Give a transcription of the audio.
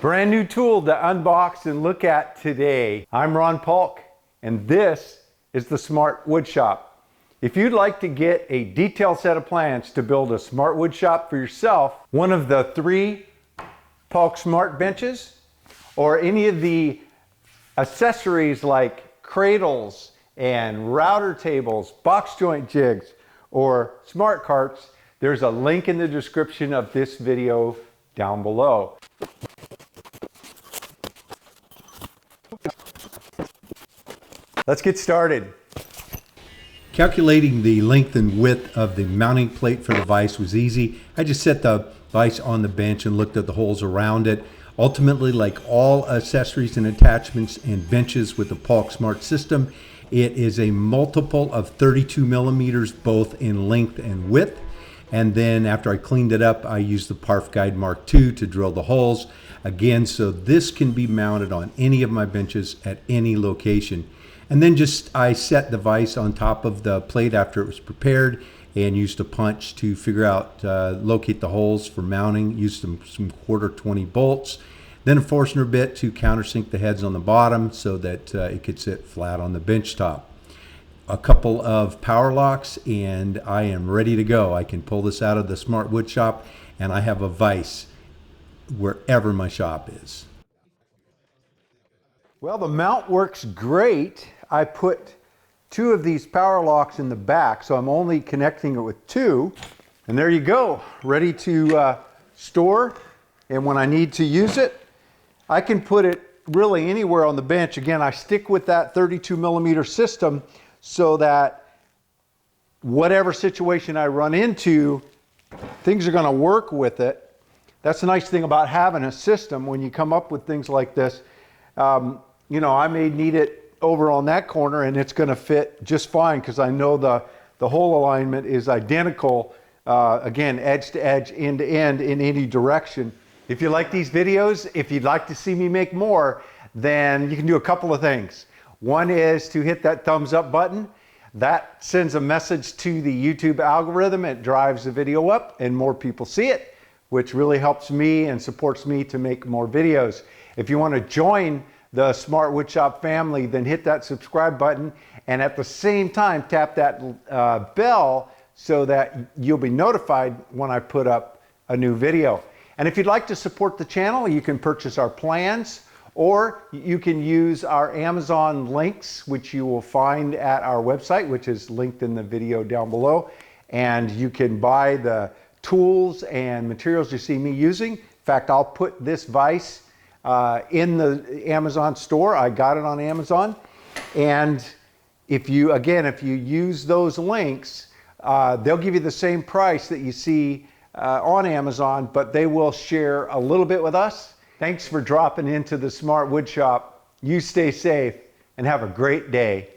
Brand new tool to unbox and look at today. I'm Ron Paulk, and this is the Smart Woodshop. If you'd like to get a detailed set of plans to build a smart wood shop for yourself, one of the 3 Paulk smart benches, or any of the accessories like cradles and router tables, box joint jigs, or smart carts, there's a link in the description of this video down below. Let's get started. Calculating the length and width of the mounting plate for the vise was easy. I just set the vise on the bench and looked at the holes around it. Ultimately, like all accessories and attachments and benches with the Paulk Smart system, it is a multiple of 32 millimeters both in length and width. And then after I cleaned it up, I used the Parf Guide Mark II to drill the holes. Again, so this can be mounted on any of my benches at any location. And then I set the vise on top of the plate after it was prepared and used a punch to figure out, locate the holes for mounting. Used some 1/4 bolts. Then a Forstner bit to countersink the heads on the bottom so that it could sit flat on the bench top. A couple of power locks and I am ready to go. I can pull this out of the Smart Woodshop and I have a vise wherever my shop is. Well, the mount works great. I put 2 of these power locks in the back, so I'm only connecting it with 2. And there you go, ready to store. And when I need to use it, I can put it really anywhere on the bench. Again, I stick with that 32 millimeter system so that whatever situation I run into, things are gonna work with it. That's the nice thing about having a system when you come up with things like this. You know, I may need it over on that corner and it's going to fit just fine because I know the hole alignment is identical, again, edge to edge, end to end in any direction. If you like these videos, if you'd like to see me make more, then you can do a couple of things. One is to hit that thumbs up button. That sends a message to the YouTube algorithm. It drives the video up and more people see it, which really helps me and supports me to make more videos. If you want to join the Smart Woodshop family, then hit that subscribe button and at the same time tap that bell so that you'll be notified when I put up a new video. And if you'd like to support the channel, you can purchase our plans or you can use our Amazon links, which you will find at our website, which is linked in the video down below. And you can buy the tools and materials you see me using. In fact, I'll put this vise in the Amazon store. I got it on Amazon. And if you use those links, they'll give you the same price that you see on Amazon, but they will share a little bit with us. Thanks for dropping into the Smart Woodshop. You stay safe and have a great day.